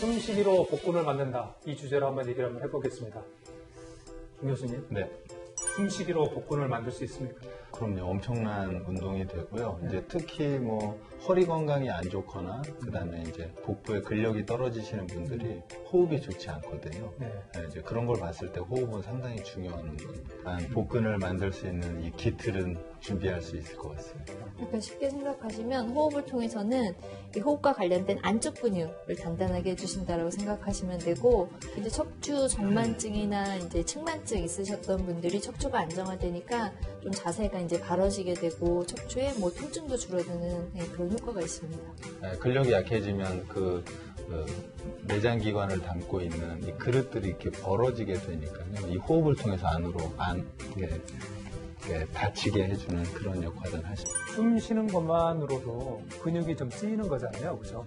숨쉬기로 복근을 만든다. 이 주제로 한번 얘기를 한번 해보겠습니다. 김 교수님. 네. 숨쉬기로 복근을 만들 수 있습니까? 그럼요. 엄청난 운동이 되고요. 이제 특히 뭐 허리 건강이 안 좋거나 그다음에 이제 복부에 근력이 떨어지시는 분들이 호흡이 좋지 않거든요. 네. 이제 그런 걸 봤을 때 호흡은 상당히 중요한 운동입니다. 복근을 만들 수 있는 이 기틀은 준비할 수 있을 것 같습니다. 그러니까 쉽게 생각하시면 호흡을 통해서는 이 호흡과 관련된 안쪽 근육을 단단하게 해주신다라고 생각하시면 되고, 이제 척추 정만증이나 이제 측만증 있으셨던 분들이 척추가 안정화되니까 좀 자세가 이제 바로지게 되고 척추에 뭐 통증도 줄어드는 그런 효과가 있습니다. 근력이 약해지면 그 내장기관을 담고 있는 이 그릇들이 이렇게 벌어지게 되니까요. 이 호흡을 통해서 안으로 닫히게 해주는 그런 역할을 하십니다. 숨 쉬는 것만으로도 근육이 좀 쓰이는 거잖아요. 그죠?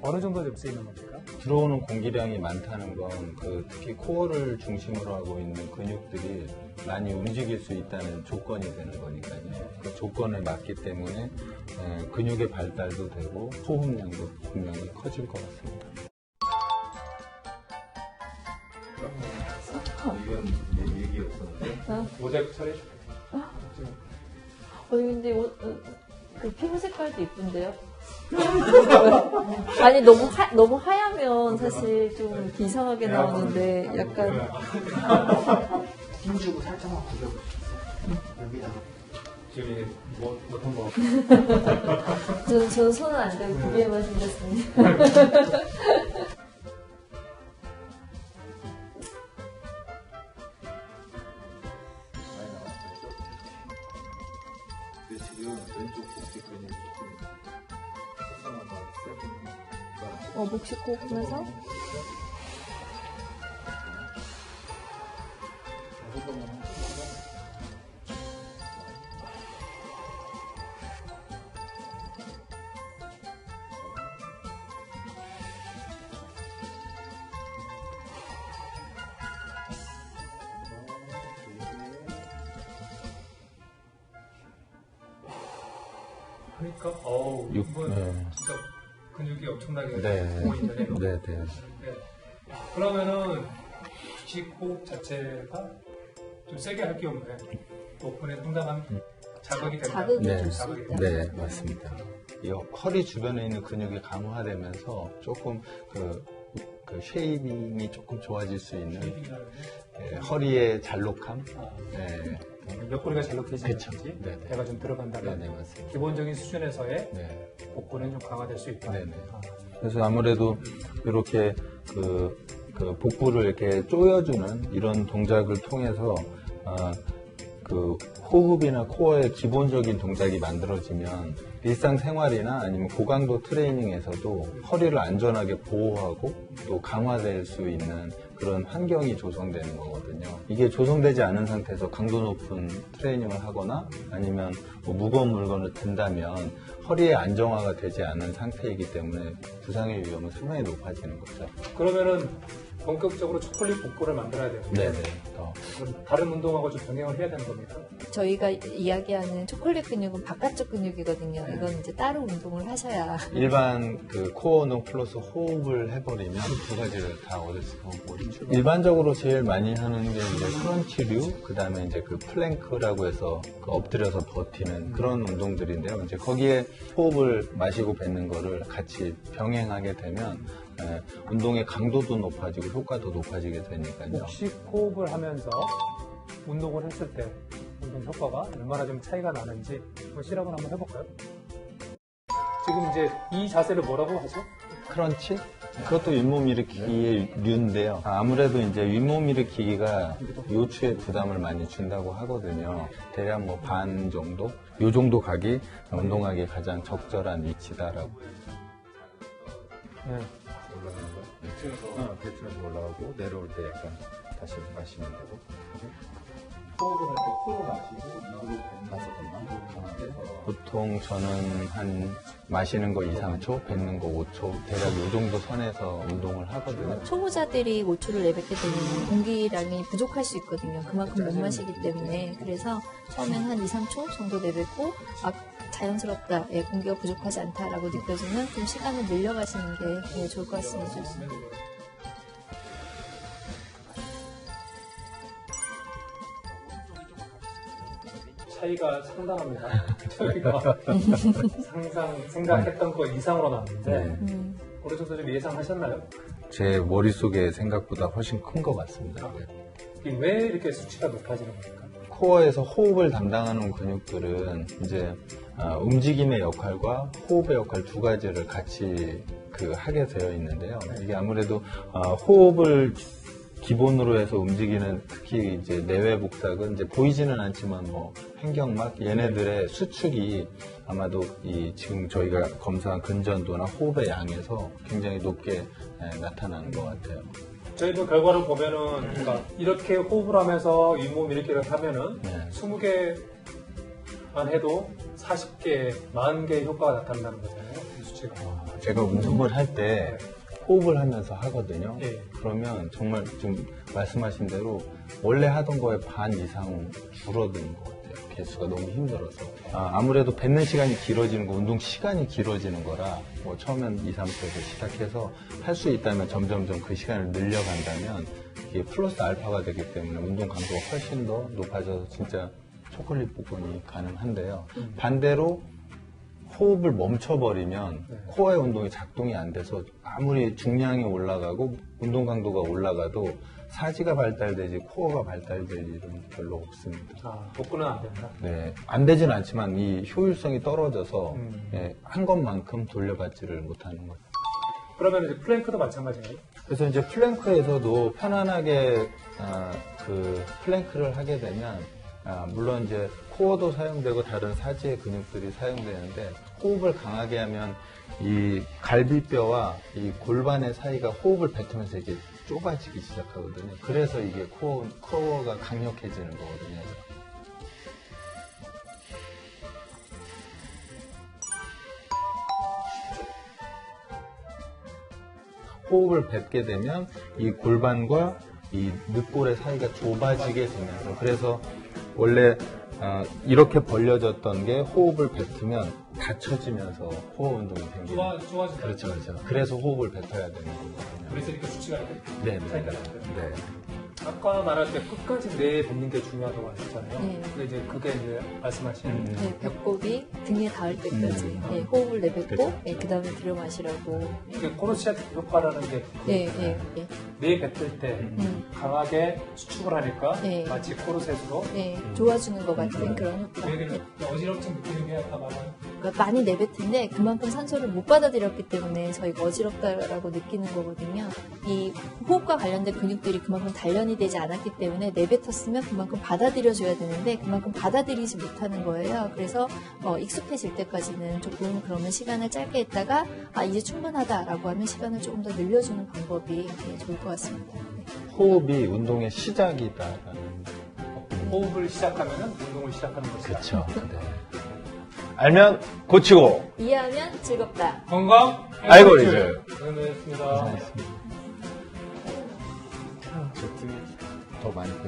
어느 정도 좀 쓰이는 겁니까? 들어오는 공기량이 많다는 건 특히 코어를 중심으로 하고 있는 근육들이 많이 움직일 수 있다는 조건이 되는 거니까요. 그 조건에 맞기 때문에 근육의 발달도 되고 호흡량도 분명히 커질 것 같습니다. 이건 내 얘기였었는데 모자이크 처리해 근데 그 피부 색깔도 이쁜데요? 아니 너무 하얗면 사실 좀 이상하게 나오는데 약간 힘주고 살짝만 굴려보세요. 여기다가. 지금 못한 거. 저는 손은 안 대고 고개만 생겼습니다. 지금 왼쪽 복부 근육이 목식 호흡하면서 그러니까 육- 이건 네. 진짜 근육이 엄청나게 네. 보이네요. 네. 네. 그러면은 식호흡 자체가 좀 세게 할 경우에 복근에 상당한 자극이 된다. 자극이 네. 줄 수 있다. 네, 맞습니다. 이 허리 주변에 있는 근육이 강화되면서 조금 그 쉐이빙이 조금 좋아질 수 있는 허리의 잘록함. 네. 옆구리가 잘록해지는지 그쵸. 네. 배가 좀 들어간다면 네, 맞습니다. 기본적인 수준에서의 네. 복근은 좀 강화될 수 있다. 네네. 그래서 아무래도 이렇게 그 복부를 이렇게 조여주는 이런 동작을 통해서 그 호흡이나 코어의 기본적인 동작이 만들어지면 일상생활이나 아니면 고강도 트레이닝에서도 허리를 안전하게 보호하고 또 강화될 수 있는 그런 환경이 조성되는 거거든요. 이게 조성되지 않은 상태에서 강도 높은 트레이닝을 하거나 아니면 뭐 무거운 물건을 든다면 허리의 안정화가 되지 않은 상태이기 때문에 부상의 위험은 상당히 높아지는 거죠. 그러면은 본격적으로 초콜릿 복근을 만들어야 돼요. 네네. 그럼 다른 운동하고 좀 병행을 해야 되는 겁니다. 저희가 이야기하는 초콜릿 근육은 바깥쪽 근육이거든요. 이건 이제 따로 운동을 하셔야. 일반 그 코어 운동 플러스 호흡을 해버리면 두 가지를 다 얻을 수가 있고 일반적으로 제일 많이 하는 게 이제 크런치류 그 다음에 이제 그 플랭크라고 해서 그 엎드려서 버티는 그런 운동들인데요. 이제 거기에 호흡을 마시고 뱉는 거를 같이 병행하게 되면 운동의 강도도 높아지고 효과도 높아지게 되니까요. 혹시 호흡을 하면서 운동을 했을 때 운동 효과가 얼마나 좀 차이가 나는지 한번 실험을 한번 해볼까요? 지금 이제 이 자세를 뭐라고 하죠? 크런치? 그것도 윗몸 일으키기의 류인데요. 아무래도 이제 윗몸 일으키기가 요추에 부담을 많이 준다고 하거든요. 대략 뭐 반 정도? 요 정도 각이 운동하기에 가장 적절한 위치다라고. 네. 올라가는 거? 배트에서 올라가고 내려올 때 약간 다시 마시면 되고. 호흡을 할 때 코로 마시고 입으로 뱉는 보통 저는 한 마시는 거 2, 3초, 뱉는 거 5초, 대략 이 정도 선에서 운동을 하거든요. 초보자들이 5초를 내뱉게 되면 공기량이 부족할 수 있거든요. 그만큼 못 마시기 때문에. 그래서 처음엔 한 2, 3초 정도 내뱉고 자연스럽다, 공기가 부족하지 않다라고 느껴지면 좀 시간을 늘려가시는 게 좋을 것 같습니다. 차이가 상당합니다. 저희가 생각했던 거 이상으로 나왔는데 어느 정도 좀 예상하셨나요? 제 머릿속에 생각보다 훨씬 큰 것 같습니다. 이게 왜 이렇게 수치가 높아지는 겁니까? 코어에서 호흡을 담당하는 근육들은 이제 움직임의 역할과 호흡의 역할 두 가지를 같이 하게 되어 있는데요. 이게 아무래도 호흡을 기본으로 해서 움직이는 특히 이제 내외 복막은 이제 보이지는 않지만 뭐 횡격막 얘네들의 수축이 아마도 지금 저희가 검사한 근전도나 호흡의 양에서 굉장히 높게 나타나는 것 같아요. 저희도 결과를 보면은 그러니까 이렇게 호흡을 하면서 윗몸 일으키를 하면은 20개만 해도 40개, 40개의 효과가 나타난다는 거잖아요. 이 수치가. 제가 운동을 할 때 호흡을 하면서 하거든요. 예. 그러면 정말 좀 말씀하신 대로 원래 하던 거에 반 이상 줄어드는 것 같아요. 개수가 너무 힘들어서. 아무래도 뱉는 시간이 길어지는 거, 운동 시간이 길어지는 거라 뭐 처음엔 2, 3세에서 시작해서 할 수 있다면 점점점 그 시간을 늘려간다면 이게 플러스 알파가 되기 때문에 운동 강도가 훨씬 더 높아져서 진짜 초콜릿 복근이 가능한데요. 반대로 호흡을 멈춰버리면 코어의 운동이 작동이 안 돼서 아무리 중량이 올라가고 운동 강도가 올라가도 사지가 발달되지 코어가 발달될 일은 별로 없습니다. 복근은 안 된다? 네, 안 되진 않지만 이 효율성이 떨어져서 한 것만큼 돌려받지를 못하는 것. 그러면 이제 플랭크도 마찬가지예요? 그래서 이제 플랭크에서도 편안하게 플랭크를 하게 되면 물론 이제 코어도 사용되고 다른 사지의 근육들이 사용되는데 호흡을 강하게 하면 이 갈비뼈와 이 골반의 사이가 호흡을 뱉으면서 이게 좁아지기 시작하거든요. 그래서 이게 코어가 강력해지는 거거든요. 호흡을 뱉게 되면 이 골반과 이 늑골의 사이가 좁아지게 되면서 그래서 원래 이렇게 벌려졌던 게 호흡을 뱉으면 닫혀지면서 코어 운동이 생기는 좋아진다. 그렇죠. 그래서 호흡을 뱉어야 되는 거거든요. 그래서 이렇게 수치가 네. 아까 말할 때 끝까지 내뱉는 게 중요하다고 하셨잖아요. 네. 근데 이제 그게 이제 말씀하신 네, 배꼽이 등에 닿을 때까지 호흡을 내뱉고 그 다음에 들여 마시라고. 코르셋 효과라는 게 내뱉을 때 강하게 수축을 하니까 마치 코르셋으로 좋아주는 것 같은 그런 효과. 어지럽증 느끼는 게 아까 말한 그러니까 많이 내뱉은데 그만큼 산소를 못 받아들였기 때문에 저희가 어지럽다라고 느끼는 거거든요. 이 호흡과 관련된 근육들이 그만큼 단련이 되지 않았기 때문에 내뱉었으면 그만큼 받아들여줘야 되는데 그만큼 받아들이지 못하는 거예요. 그래서 익숙해질 때까지는 조금 그러면 시간을 짧게 있다가 이제 충분하다라고 하면 시간을 조금 더 늘려주는 방법이 좋을 것 같습니다. 호흡이 운동의 시작이다라는 호흡을 시작하면 운동을 시작하는 것이다. 그렇죠. 알면 고치고 이해하면 즐겁다. 건강 알고리즘. 고생하셨습니다. 더 많이